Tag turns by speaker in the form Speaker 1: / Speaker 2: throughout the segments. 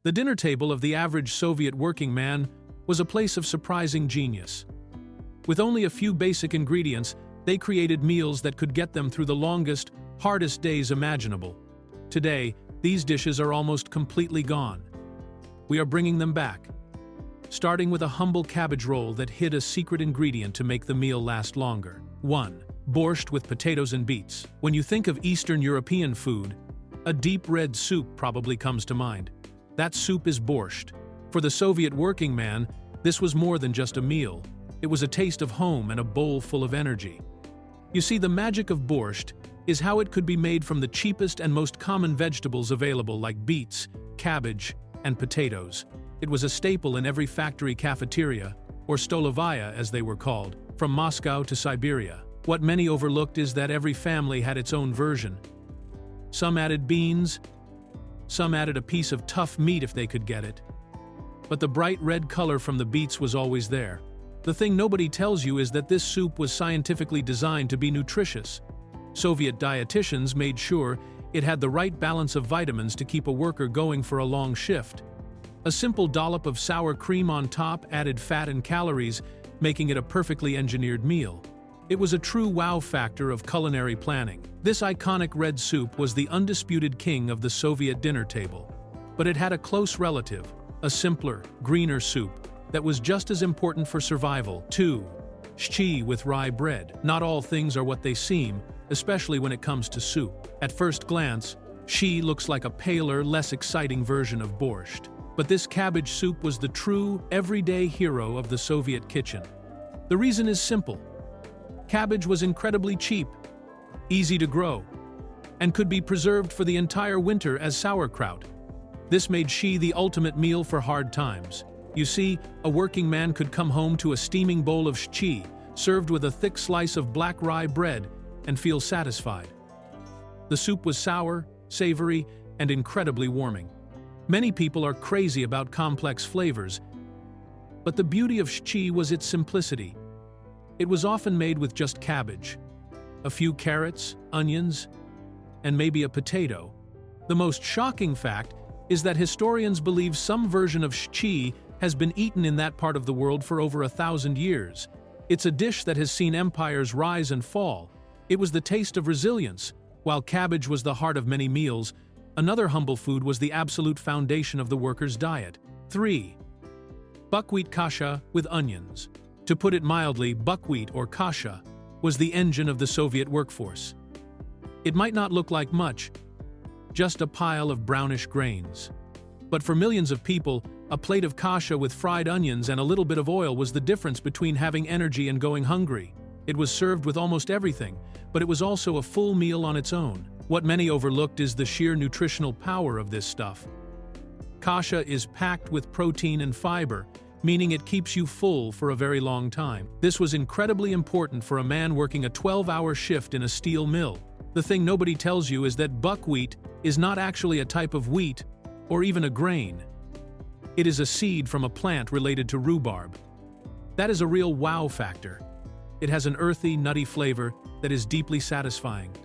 Speaker 1: The dinner table of the average Soviet working man was a place of surprising genius. With only a few basic ingredients, they created meals that could get them through the longest, hardest days imaginable. Today, these dishes are almost completely gone. We are bringing them back, starting with a humble cabbage roll that hid a secret ingredient to make the meal last longer. 1. Borscht with potatoes and beets. When you think of Eastern European food, a deep red soup probably comes to mind. That soup is borscht. For the Soviet working man, this was more than just a meal. It was a taste of home and a bowl full of energy. You see, the magic of borscht is how it could be made from the cheapest and most common vegetables available like beets, cabbage, and potatoes. It was a staple in every factory cafeteria, or stolovaya as they were called, from Moscow to Siberia. What many overlooked is that every family had its own version. Some added beans, some added a piece of tough meat if they could get it. But the bright red color from the beets was always there. The thing nobody tells you is that this soup was scientifically designed to be nutritious. Soviet dietitians made sure it had the right balance of vitamins to keep a worker going for a long shift. A simple dollop of sour cream on top added fat and calories, making it a perfectly engineered meal. It was a true wow factor of culinary planning. This iconic red soup was the undisputed king of the Soviet dinner table. But it had a close relative, a simpler, greener soup, that was just as important for survival. 2. Shchi with rye bread. Not all things are what they seem, especially when it comes to soup. At first glance, shchi looks like a paler, less exciting version of borscht. But this cabbage soup was the true, everyday hero of the Soviet kitchen. The reason is simple. Cabbage was incredibly cheap, easy to grow, and could be preserved for the entire winter as sauerkraut. This made shchi the ultimate meal for hard times. You see, a working man could come home to a steaming bowl of shchi, served with a thick slice of black rye bread, and feel satisfied. The soup was sour, savory, and incredibly warming. Many people are crazy about complex flavors, but the beauty of shchi was its simplicity. It was often made with just cabbage, a few carrots, onions, and maybe a potato. The most shocking fact is that historians believe some version of shchi has been eaten in that part of the world for over 1,000 years. It's a dish that has seen empires rise and fall. It was the taste of resilience. While cabbage was the heart of many meals, another humble food was the absolute foundation of the worker's diet. 3. Buckwheat kasha with onions. To put it mildly, buckwheat or kasha was the engine of the Soviet workforce. It might not look like much, just a pile of brownish grains. But for millions of people, a plate of kasha with fried onions and a little bit of oil was the difference between having energy and going hungry. It was served with almost everything, but it was also a full meal on its own. What many overlooked is the sheer nutritional power of this stuff. Kasha is packed with protein and fiber, meaning it keeps you full for a very long time. This was incredibly important for a man working a 12-hour shift in a steel mill. The thing nobody tells you is that buckwheat is not actually a type of wheat or even a grain. It is a seed from a plant related to rhubarb. That is a real wow factor. It has an earthy, nutty flavor that is deeply satisfying.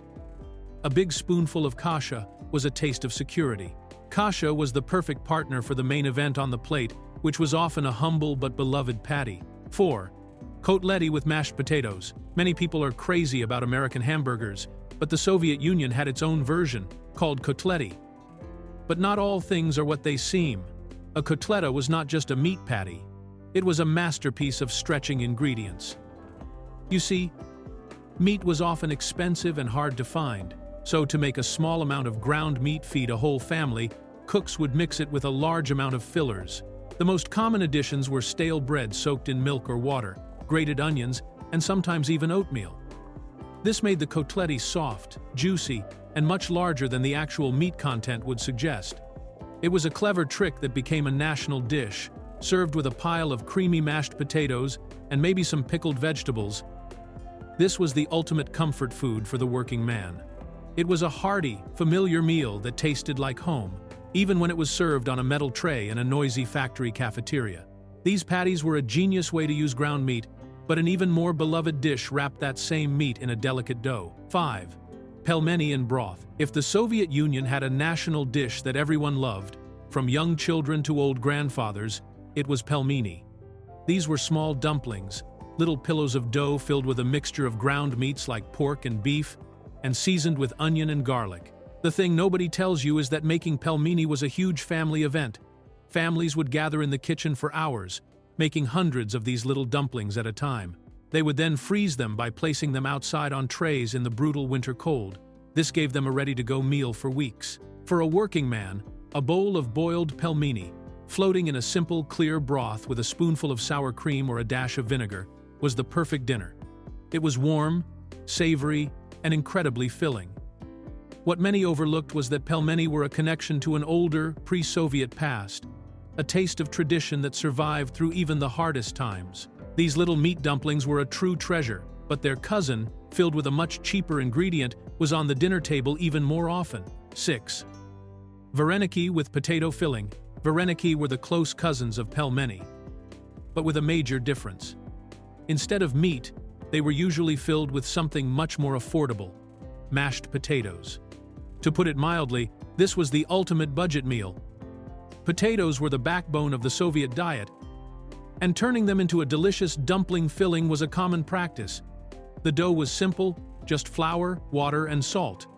Speaker 1: A big spoonful of kasha was a taste of security. Kasha was the perfect partner for the main event on the plate, which was often a humble but beloved patty. 4. Kotleti with mashed potatoes. Many people are crazy about American hamburgers, but the Soviet Union had its own version, called kotleti. But not all things are what they seem. A kotleta was not just a meat patty. It was a masterpiece of stretching ingredients. You see, meat was often expensive and hard to find, so to make a small amount of ground meat feed a whole family, cooks would mix it with a large amount of fillers. The most common additions were stale bread soaked in milk or water, grated onions, and sometimes even oatmeal. This made the kotleti soft, juicy, and much larger than the actual meat content would suggest. It was a clever trick that became a national dish, served with a pile of creamy mashed potatoes and maybe some pickled vegetables. This was the ultimate comfort food for the working man. It was a hearty, familiar meal that tasted like home, even when it was served on a metal tray in a noisy factory cafeteria. These patties were a genius way to use ground meat, but an even more beloved dish wrapped that same meat in a delicate dough. 5. Pelmeni and broth. If the Soviet Union had a national dish that everyone loved, From young children to old grandfathers, it was pelmeni. These were small dumplings, little pillows of dough filled with a mixture of ground meats like pork and beef, and seasoned with onion and garlic. The thing nobody tells you is that making pelmeni was a huge family event. Families would gather in the kitchen for hours, making hundreds of these little dumplings at a time. They would then freeze them by placing them outside on trays in the brutal winter cold. This gave them a ready-to-go meal for weeks. For a working man, a bowl of boiled pelmeni, floating in a simple, clear broth with a spoonful of sour cream or a dash of vinegar, was the perfect dinner. It was warm, savory, and incredibly filling. What many overlooked was that pelmeni were a connection to an older, pre-Soviet past, a taste of tradition that survived through even the hardest times. These little meat dumplings were a true treasure, but their cousin, filled with a much cheaper ingredient, was on the dinner table even more often. 6. Vareniki with potato filling. Vareniki were the close cousins of pelmeni, but with a major difference. Instead of meat, they were usually filled with something much more affordable: mashed potatoes. To put it mildly, this was the ultimate budget meal. Potatoes were the backbone of the Soviet diet, and turning them into a delicious dumpling filling was a common practice. The dough was simple, just flour, water, and salt.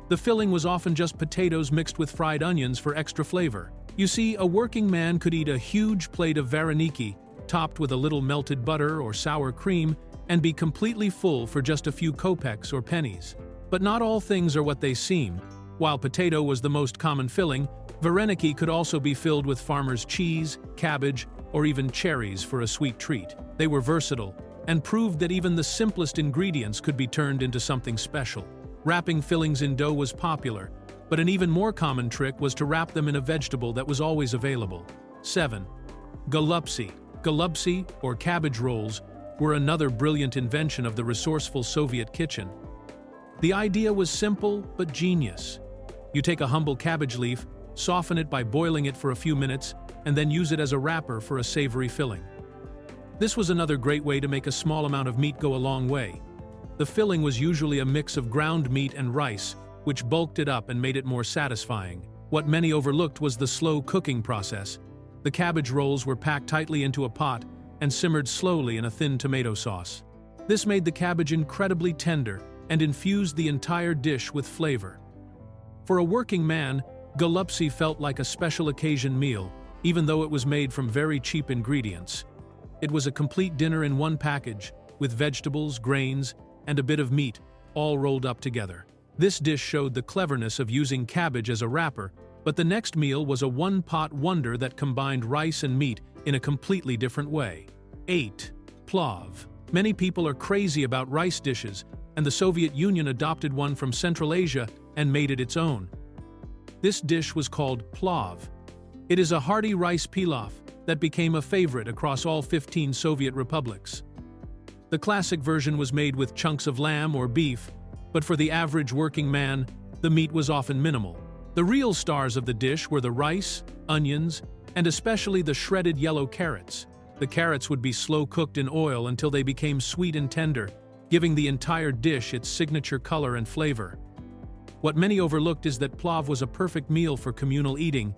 Speaker 1: The filling was often just potatoes mixed with fried onions for extra flavor. You see, a working man could eat a huge plate of Vareniki, topped with a little melted butter or sour cream, and be completely full for just a few kopecks or pennies. But not all things are what they seem. While potato was the most common filling, Vareniki could also be filled with farmer's cheese, cabbage, or even cherries for a sweet treat. They were versatile, and proved that even the simplest ingredients could be turned into something special. Wrapping fillings in dough was popular, but an even more common trick was to wrap them in a vegetable that was always available. 7. Golubtsy. Golubtsy, or cabbage rolls, were another brilliant invention of the resourceful Soviet kitchen. The idea was simple but genius. You take a humble cabbage leaf, soften it by boiling it for a few minutes, and then use it as a wrapper for a savory filling. This was another great way to make a small amount of meat go a long way. The filling was usually a mix of ground meat and rice, which bulked it up and made it more satisfying. What many overlooked was the slow cooking process. The cabbage rolls were packed tightly into a pot and simmered slowly in a thin tomato sauce. This made the cabbage incredibly tender and infused the entire dish with flavor. For a working man, Golubtsy felt like a special occasion meal, even though it was made from very cheap ingredients. It was a complete dinner in one package, with vegetables, grains, and a bit of meat, all rolled up together. This dish showed the cleverness of using cabbage as a wrapper, but the next meal was a one-pot wonder that combined rice and meat in a completely different way. 8. Plav. Many people are crazy about rice dishes, and the Soviet Union adopted one from Central Asia and made it its own. This dish was called Plav. It is a hearty rice pilaf that became a favorite across all 15 Soviet republics. The classic version was made with chunks of lamb or beef, but for the average working man, the meat was often minimal. The real stars of the dish were the rice, onions, and especially the shredded yellow carrots. The carrots would be slow-cooked in oil until they became sweet and tender, giving the entire dish its signature color and flavor. What many overlooked is that Plav was a perfect meal for communal eating.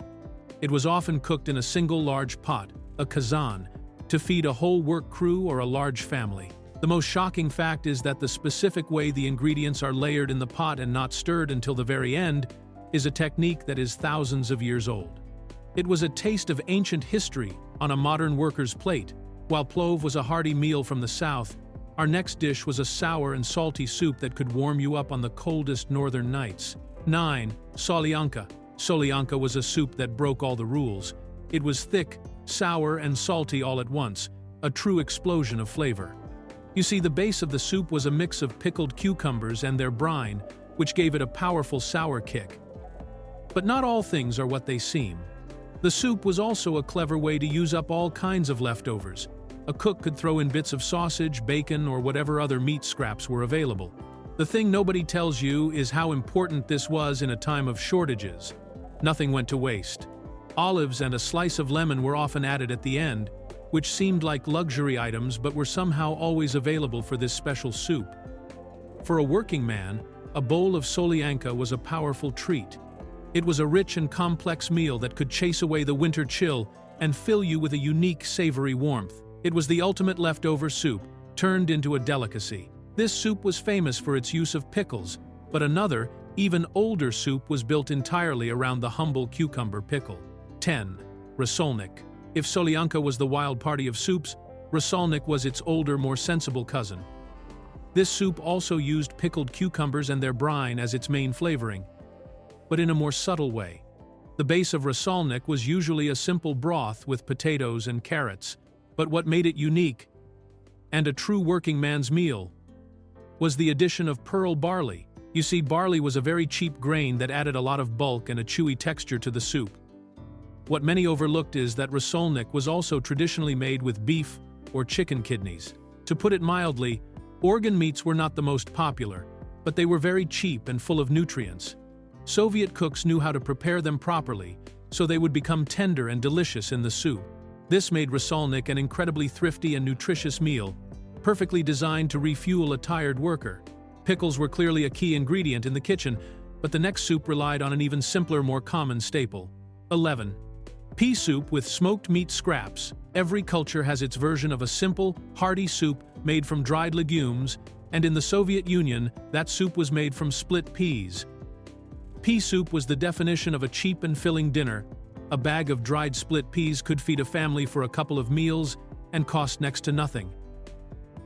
Speaker 1: It was often cooked in a single large pot, a kazan, to feed a whole work crew or a large family. The most shocking fact is that the specific way the ingredients are layered in the pot and not stirred until the very end is a technique that is thousands of years old. It was a taste of ancient history on a modern worker's plate. While plov was a hearty meal from the south, our next dish was a sour and salty soup that could warm you up on the coldest northern nights. 9. Solyanka. Solyanka was a soup that broke all the rules. It was thick, sour, and salty all at once, a true explosion of flavor. You see, the base of the soup was a mix of pickled cucumbers and their brine, which gave it a powerful sour kick. But not all things are what they seem. The soup was also a clever way to use up all kinds of leftovers. A cook could throw in bits of sausage, bacon, or whatever other meat scraps were available. The thing nobody tells you is how important this was in a time of shortages. Nothing went to waste. Olives and a slice of lemon were often added at the end, which seemed like luxury items but were somehow always available for this special soup. For a working man, a bowl of Solyanka was a powerful treat. It was a rich and complex meal that could chase away the winter chill and fill you with a unique savory warmth. It was the ultimate leftover soup, turned into a delicacy. This soup was famous for its use of pickles, but another, even older soup was built entirely around the humble cucumber pickle. 10. Rassolnik. If Solyanka was the wild party of soups, Rassolnik was its older, more sensible cousin. This soup also used pickled cucumbers and their brine as its main flavoring, but in a more subtle way. The base of Rassolnik was usually a simple broth with potatoes and carrots, but what made it unique, and a true working man's meal, was the addition of pearl barley. You see, barley was a very cheap grain that added a lot of bulk and a chewy texture to the soup. What many overlooked is that Rassolnik was also traditionally made with beef or chicken kidneys. To put it mildly, organ meats were not the most popular, but they were very cheap and full of nutrients. Soviet cooks knew how to prepare them properly, so they would become tender and delicious in the soup. This made Rassolnik an incredibly thrifty and nutritious meal, perfectly designed to refuel a tired worker. Pickles were clearly a key ingredient in the kitchen, but the next soup relied on an even simpler, more common staple. 11. Pea soup with smoked meat scraps. Every culture has its version of a simple, hearty soup made from dried legumes, and in the Soviet Union, that soup was made from split peas. Pea soup was the definition of a cheap and filling dinner. A bag of dried split peas could feed a family for a couple of meals and cost next to nothing.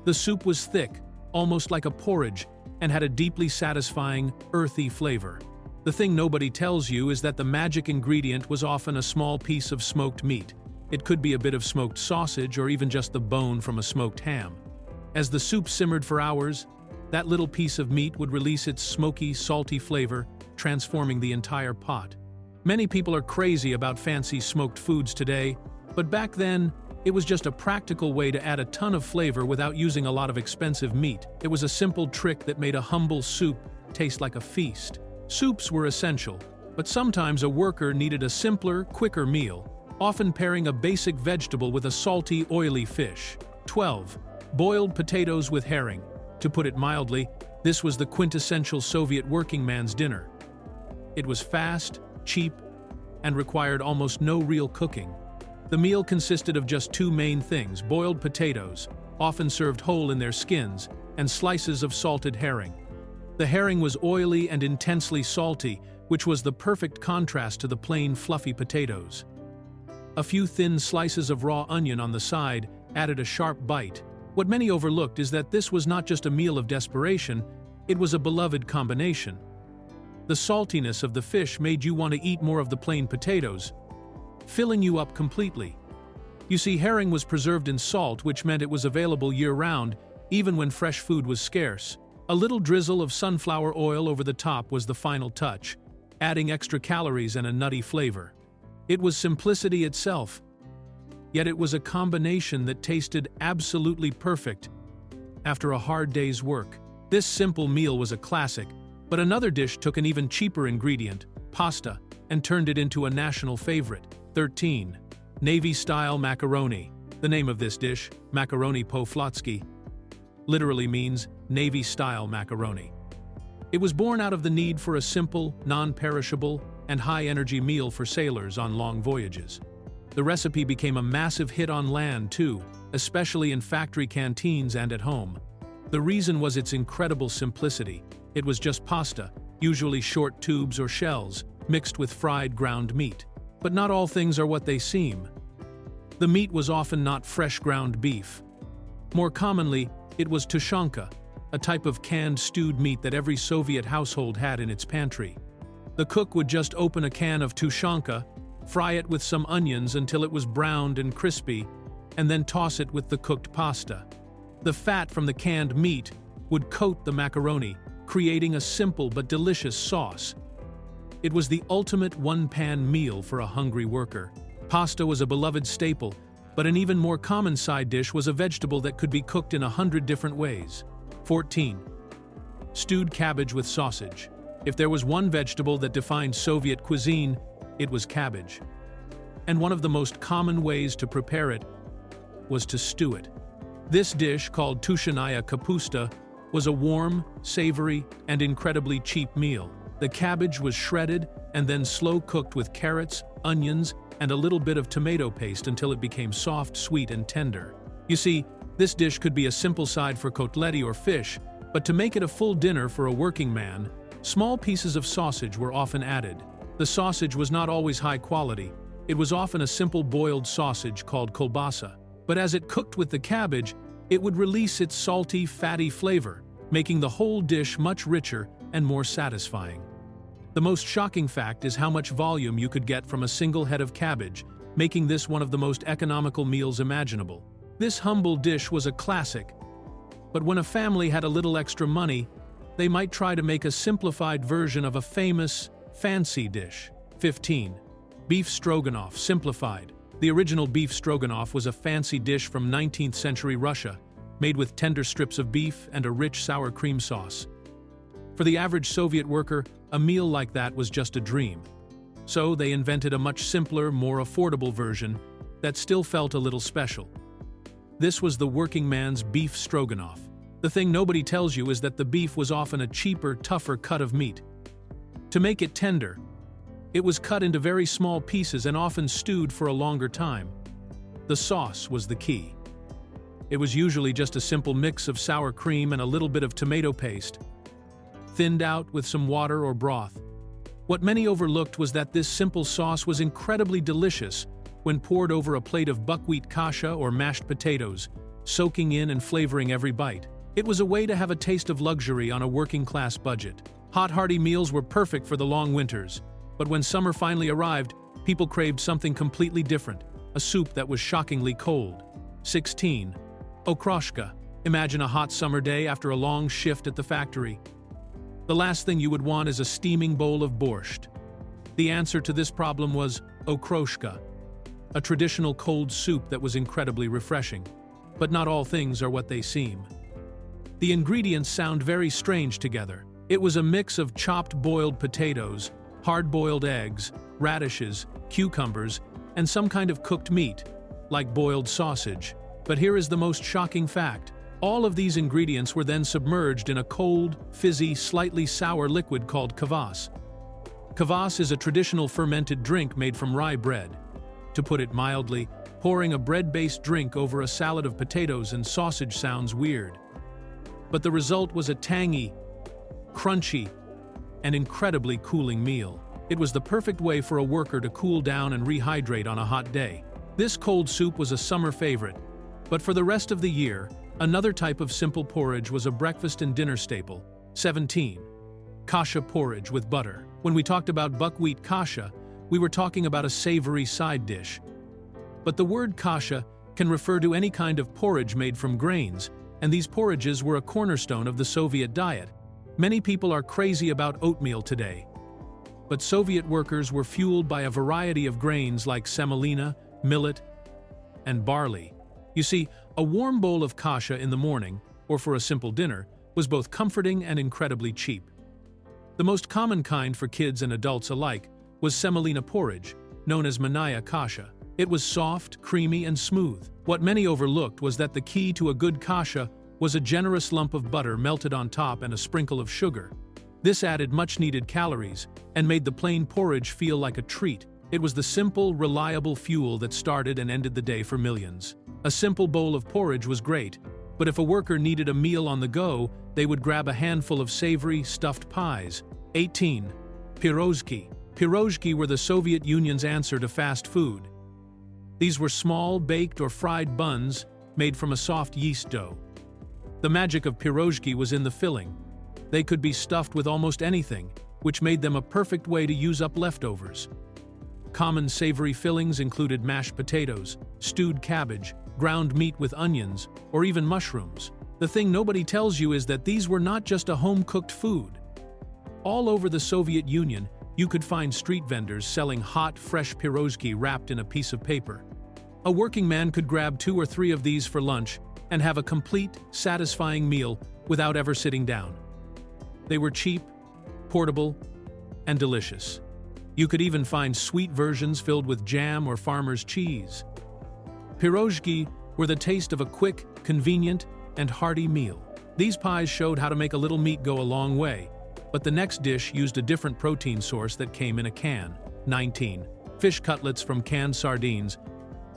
Speaker 1: The soup was thick, almost like a porridge, and had a deeply satisfying, earthy flavor. The thing nobody tells you is that the magic ingredient was often a small piece of smoked meat. It could be a bit of smoked sausage or even just the bone from a smoked ham. As the soup simmered for hours, that little piece of meat would release its smoky, salty flavor, transforming the entire pot. Many people are crazy about fancy smoked foods today, but back then, it was just a practical way to add a ton of flavor without using a lot of expensive meat. It was a simple trick that made a humble soup taste like a feast. Soups were essential, but sometimes a worker needed a simpler, quicker meal, often pairing a basic vegetable with a salty, oily fish. 12. Boiled potatoes with herring. To put it mildly, this was the quintessential Soviet working man's dinner. It was fast, cheap, and required almost no real cooking. The meal consisted of just two main things: boiled potatoes, often served whole in their skins, and slices of salted herring. The herring was oily and intensely salty, which was the perfect contrast to the plain, fluffy potatoes. A few thin slices of raw onion on the side added a sharp bite. What many overlooked is that this was not just a meal of desperation, it was a beloved combination. The saltiness of the fish made you want to eat more of the plain potatoes, filling you up completely. You see, herring was preserved in salt, which meant it was available year-round, even when fresh food was scarce. A little drizzle of sunflower oil over the top was the final touch, adding extra calories and a nutty flavor. It was simplicity itself, yet it was a combination that tasted absolutely perfect after a hard day's work. This simple meal was a classic, but another dish took an even cheaper ingredient, pasta, and turned it into a national favorite. 13. Navy-style macaroni. The name of this dish, macaroni po-flotsky, literally means Navy-style macaroni. It was born out of the need for a simple, non-perishable, and high-energy meal for sailors on long voyages. The recipe became a massive hit on land, too, especially in factory canteens and at home. The reason was its incredible simplicity. It was just pasta, usually short tubes or shells, mixed with fried ground meat. But not all things are what they seem. The meat was often not fresh ground beef. More commonly, it was tushonka, a type of canned stewed meat that every Soviet household had in its pantry. The cook would just open a can of tushonka, fry it with some onions until it was browned and crispy, and then toss it with the cooked pasta. The fat from the canned meat would coat the macaroni, creating a simple but delicious sauce. It was the ultimate one-pan meal for a hungry worker. Pasta was a beloved staple, but an even more common side dish was a vegetable that could be cooked in 100 different ways. 14. Stewed cabbage with sausage. If there was one vegetable that defined Soviet cuisine, it was cabbage. And one of the most common ways to prepare it was to stew it. This dish, called tushenaya kapusta, was a warm, savory, and incredibly cheap meal. The cabbage was shredded, and then slow cooked with carrots, onions, and a little bit of tomato paste until it became soft, sweet, and tender. You see, this dish could be a simple side for kotleti or fish, but to make it a full dinner for a working man, small pieces of sausage were often added. The sausage was not always high quality. It was often a simple boiled sausage called kolbasa. But as it cooked with the cabbage, it would release its salty, fatty flavor, making the whole dish much richer and more satisfying. The most shocking fact is how much volume you could get from a single head of cabbage, making this one of the most economical meals imaginable. This humble dish was a classic, but when a family had a little extra money, they might try to make a simplified version of a famous, fancy dish. 15. Beef stroganoff, simplified. The original beef stroganoff was a fancy dish from 19th century Russia, made with tender strips of beef and a rich sour cream sauce. For the average Soviet worker, a meal like that was just a dream. So they invented a much simpler, more affordable version that still felt a little special. This was the working man's beef stroganoff. The thing nobody tells you is that the beef was often a cheaper, tougher cut of meat. To make it tender, it was cut into very small pieces and often stewed for a longer time. The sauce was the key. It was usually just a simple mix of sour cream and a little bit of tomato paste, thinned out with some water or broth. What many overlooked was that this simple sauce was incredibly delicious when poured over a plate of buckwheat kasha or mashed potatoes, soaking in and flavoring every bite. It was a way to have a taste of luxury on a working-class budget. Hot, hearty meals were perfect for the long winters, but when summer finally arrived, people craved something completely different, a soup that was shockingly cold. 16. Okroshka. Imagine a hot summer day after a long shift at the factory. The last thing you would want is a steaming bowl of borscht. The answer to this problem was Okroshka, a traditional cold soup that was incredibly refreshing. But not all things are what they seem. The ingredients sound very strange together. It was a mix of chopped boiled potatoes, hard-boiled eggs, radishes, cucumbers, and some kind of cooked meat, like boiled sausage. But here is the most shocking fact. All of these ingredients were then submerged in a cold, fizzy, slightly sour liquid called kvass. Kvass is a traditional fermented drink made from rye bread. To put it mildly, pouring a bread-based drink over a salad of potatoes and sausage sounds weird. But the result was a tangy, crunchy, and incredibly cooling meal. It was the perfect way for a worker to cool down and rehydrate on a hot day. This cold soup was a summer favorite, but for the rest of the year, another type of simple porridge was a breakfast and dinner staple. 17. Kasha porridge with butter. When we talked about buckwheat kasha, we were talking about a savory side dish. But the word kasha can refer to any kind of porridge made from grains, and these porridges were a cornerstone of the Soviet diet. Many people are crazy about oatmeal today, but Soviet workers were fueled by a variety of grains like semolina, millet, and barley. You see, a warm bowl of kasha in the morning, or for a simple dinner, was both comforting and incredibly cheap. The most common kind for kids and adults alike was semolina porridge, known as manaya kasha. It was soft, creamy, and smooth. What many overlooked was that the key to a good kasha was a generous lump of butter melted on top and a sprinkle of sugar. This added much-needed calories and made the plain porridge feel like a treat. It was the simple, reliable fuel that started and ended the day for millions. A simple bowl of porridge was great, but if a worker needed a meal on the go, they would grab a handful of savory, stuffed pies. 18. Piroshki. Piroshki were the Soviet Union's answer to fast food. These were small, baked or fried buns made from a soft yeast dough. The magic of piroshki was in the filling. They could be stuffed with almost anything, which made them a perfect way to use up leftovers. Common savory fillings included mashed potatoes, stewed cabbage, ground meat with onions, or even mushrooms. The thing nobody tells you is that these were not just a home-cooked food. All over the Soviet Union, you could find street vendors selling hot, fresh piroshki wrapped in a piece of paper. A working man could grab 2 or 3 of these for lunch and have a complete, satisfying meal without ever sitting down. They were cheap, portable, and delicious. You could even find sweet versions filled with jam or farmer's cheese. Piroshki were the taste of a quick, convenient, and hearty meal. These pies showed how to make a little meat go a long way, but the next dish used a different protein source that came in a can. 19. Fish cutlets from canned sardines.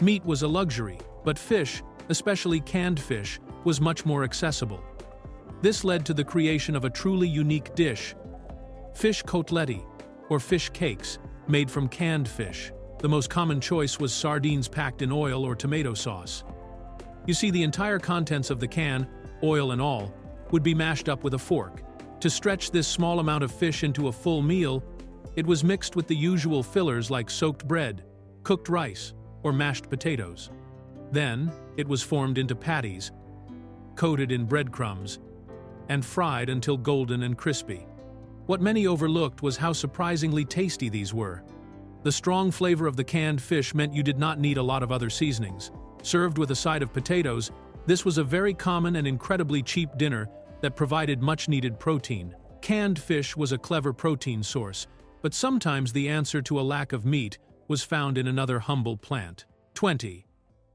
Speaker 1: Meat was a luxury, but fish, especially canned fish, was much more accessible. This led to the creation of a truly unique dish, fish kotleti, or fish cakes, made from canned fish. The most common choice was sardines packed in oil or tomato sauce. You see, the entire contents of the can, oil and all, would be mashed up with a fork. To stretch this small amount of fish into a full meal, it was mixed with the usual fillers like soaked bread, cooked rice, or mashed potatoes. Then, it was formed into patties, coated in breadcrumbs, and fried until golden and crispy. What many overlooked was how surprisingly tasty these were. The strong flavor of the canned fish meant you did not need a lot of other seasonings. Served with a side of potatoes, this was a very common and incredibly cheap dinner that provided much-needed protein. Canned fish was a clever protein source, but sometimes the answer to a lack of meat was found in another humble plant. 20.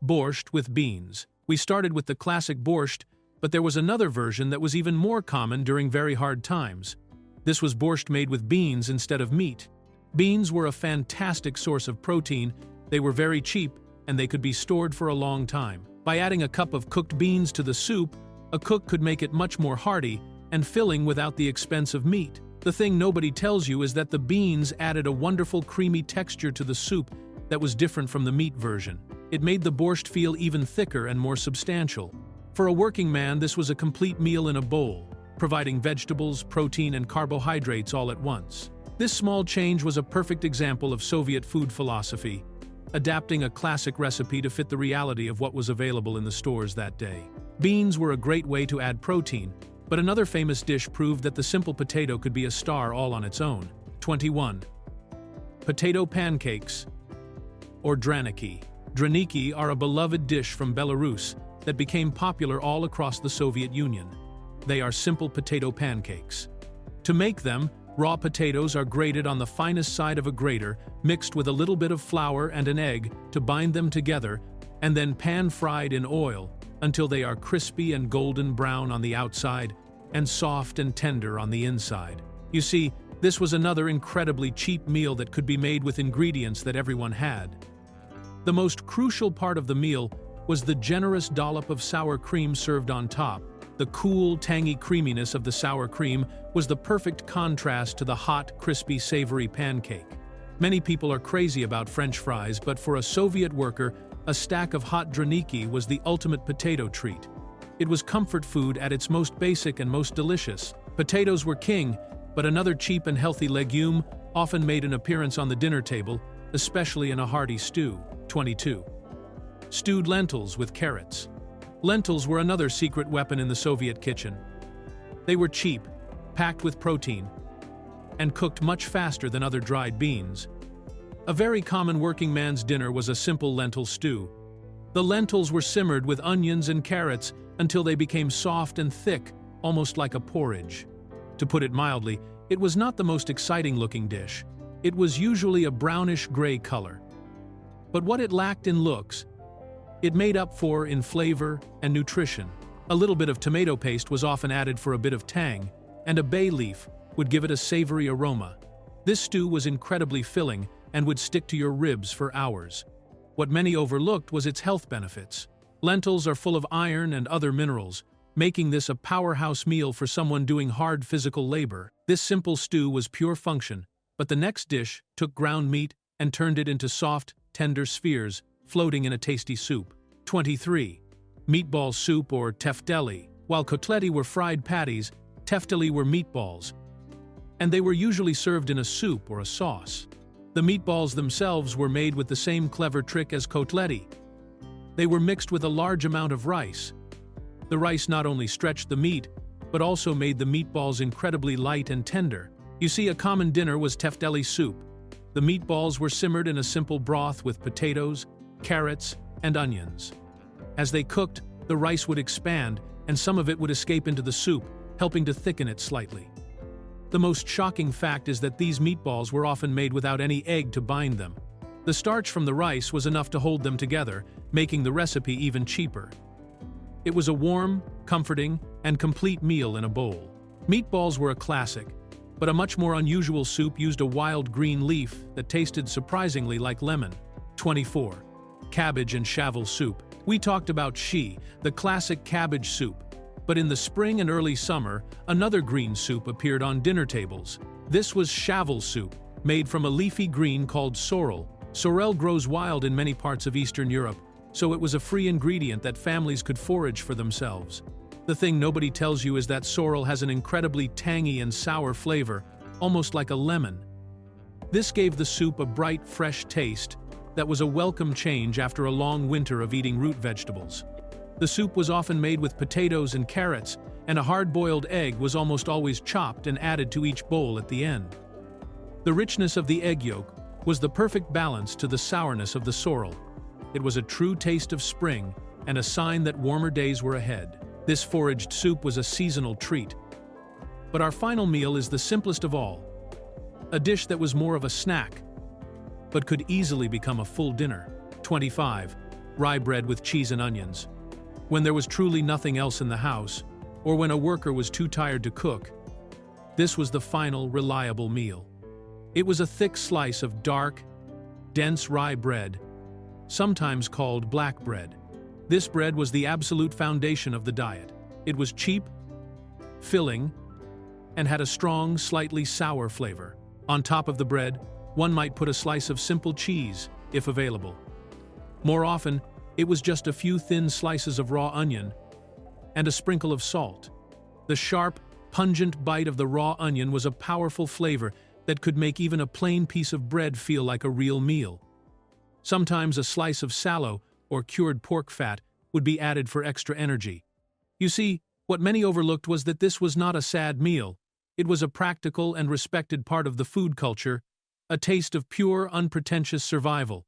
Speaker 1: Borscht with beans. We started with the classic borscht, but there was another version that was even more common during very hard times. This was borscht made with beans instead of meat. Beans were a fantastic source of protein, they were very cheap, and they could be stored for a long time. By adding a cup of cooked beans to the soup, a cook could make it much more hearty and filling without the expense of meat. The thing nobody tells you is that the beans added a wonderful creamy texture to the soup that was different from the meat version. It made the borscht feel even thicker and more substantial. For a working man, this was a complete meal in a bowl, providing vegetables, protein, and carbohydrates all at once. This small change was a perfect example of Soviet food philosophy, adapting a classic recipe to fit the reality of what was available in the stores that day. Beans were a great way to add protein, but another famous dish proved that the simple potato could be a star all on its own. 21. Potato pancakes, or Draniki. Draniki are a beloved dish from Belarus that became popular all across the Soviet Union. They are simple potato pancakes. To make them, raw potatoes are grated on the finest side of a grater, mixed with a little bit of flour and an egg to bind them together, and then pan-fried in oil until they are crispy and golden brown on the outside and soft and tender on the inside. You see, this was another incredibly cheap meal that could be made with ingredients that everyone had. The most crucial part of the meal was the generous dollop of sour cream served on top. The cool, tangy creaminess of the sour cream was the perfect contrast to the hot, crispy, savory pancake. Many people are crazy about French fries, but for a Soviet worker, a stack of hot Draniki was the ultimate potato treat. It was comfort food at its most basic and most delicious. Potatoes were king, but another cheap and healthy legume often made an appearance on the dinner table, especially in a hearty stew. 22. Stewed lentils with carrots. Lentils were another secret weapon in the Soviet kitchen. They were cheap, packed with protein, and cooked much faster than other dried beans. A very common working man's dinner was a simple lentil stew. The lentils were simmered with onions and carrots until they became soft and thick, almost like a porridge. To put it mildly, it was not the most exciting-looking dish. It was usually a brownish-gray color. But what it lacked in looks, it made up for in flavor and nutrition. A little bit of tomato paste was often added for a bit of tang, and a bay leaf would give it a savory aroma. This stew was incredibly filling and would stick to your ribs for hours. What many overlooked was its health benefits. Lentils are full of iron and other minerals, making this a powerhouse meal for someone doing hard physical labor. This simple stew was pure function, but the next dish took ground meat and turned it into soft, tender spheres, floating in a tasty soup. 23. Meatball soup or Tefteli. While Kotleti were fried patties, Tefteli were meatballs, and they were usually served in a soup or a sauce. The meatballs themselves were made with the same clever trick as Kotleti. They were mixed with a large amount of rice. The rice not only stretched the meat, but also made the meatballs incredibly light and tender. You see, a common dinner was Tefteli soup. The meatballs were simmered in a simple broth with potatoes, carrots, and onions. As they cooked, the rice would expand, and some of it would escape into the soup, helping to thicken it slightly. The most shocking fact is that these meatballs were often made without any egg to bind them. The starch from the rice was enough to hold them together, making the recipe even cheaper. It was a warm, comforting, and complete meal in a bowl. Meatballs were a classic, but a much more unusual soup used a wild green leaf that tasted surprisingly like lemon. 24. Cabbage and shavel soup. We talked about the classic cabbage soup, but in the spring and early summer, another green soup appeared on dinner tables. This was shavel soup, made from a leafy green called sorrel. Sorrel grows wild in many parts of Eastern Europe, so it was a free ingredient that families could forage for themselves. The thing nobody tells you is that sorrel has an incredibly tangy and sour flavor, almost like a lemon. This gave the soup a bright, fresh taste that was a welcome change after a long winter of eating root vegetables. The soup was often made with potatoes and carrots, and a hard-boiled egg was almost always chopped and added to each bowl at the end. The richness of the egg yolk was the perfect balance to the sourness of the sorrel. It was a true taste of spring and a sign that warmer days were ahead. This foraged soup was a seasonal treat. But our final meal is the simplest of all, a dish that was more of a snack, but could easily become a full dinner. 25. Rye bread with cheese and onions. When there was truly nothing else in the house, or when a worker was too tired to cook, this was the final, reliable meal. It was a thick slice of dark, dense rye bread, sometimes called black bread. This bread was the absolute foundation of the diet. It was cheap, filling, and had a strong, slightly sour flavor. On top of the bread, one might put a slice of simple cheese, if available. More often, it was just a few thin slices of raw onion and a sprinkle of salt. The sharp, pungent bite of the raw onion was a powerful flavor that could make even a plain piece of bread feel like a real meal. Sometimes a slice of sallow or cured pork fat would be added for extra energy. You see, what many overlooked was that this was not a sad meal. It was a practical and respected part of the food culture, a taste of pure, unpretentious survival.